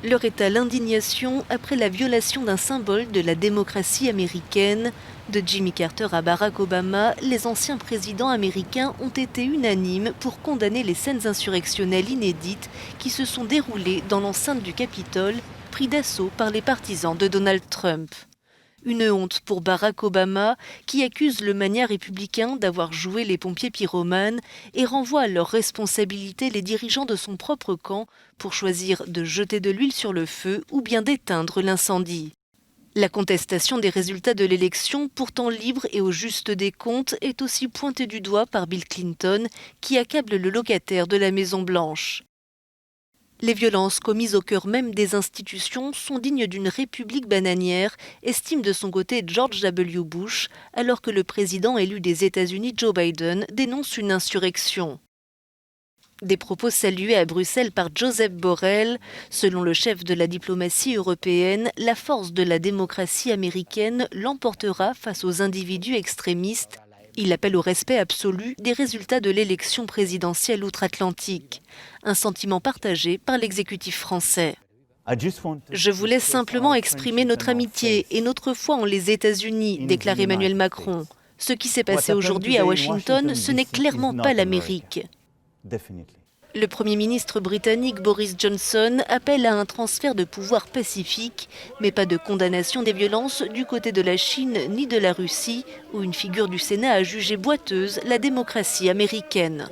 L'heure est à l'indignation après la violation d'un symbole de la démocratie américaine. De Jimmy Carter à Barack Obama, les anciens présidents américains ont été unanimes pour condamner les scènes insurrectionnelles inédites qui se sont déroulées dans l'enceinte du Capitole, pris d'assaut par les partisans de Donald Trump. Une honte pour Barack Obama, qui accuse le magnat républicain d'avoir joué les pompiers pyromanes et renvoie à leur responsabilité les dirigeants de son propre camp pour choisir de jeter de l'huile sur le feu ou bien d'éteindre l'incendie. La contestation des résultats de l'élection, pourtant libre et au juste des comptes, est aussi pointée du doigt par Bill Clinton, qui accable le locataire de la Maison-Blanche. Les violences commises au cœur même des institutions sont dignes d'une république bananière, estime de son côté George W. Bush, alors que le président élu des États-Unis Joe Biden dénonce une insurrection. Des propos salués à Bruxelles par Joseph Borrell. Selon le chef de la diplomatie européenne, la force de la démocratie américaine l'emportera face aux individus extrémistes. Il appelle au respect absolu des résultats de l'élection présidentielle outre-Atlantique, un sentiment partagé par l'exécutif français. Je voulais simplement exprimer notre amitié et notre foi en les États-Unis, déclare Emmanuel Macron. Ce qui s'est passé aujourd'hui à Washington, ce n'est clairement pas l'Amérique. Le Premier ministre britannique Boris Johnson appelle à un transfert de pouvoir pacifique, mais pas de condamnation des violences du côté de la Chine ni de la Russie, où une figure du Sénat a jugé boiteuse la démocratie américaine.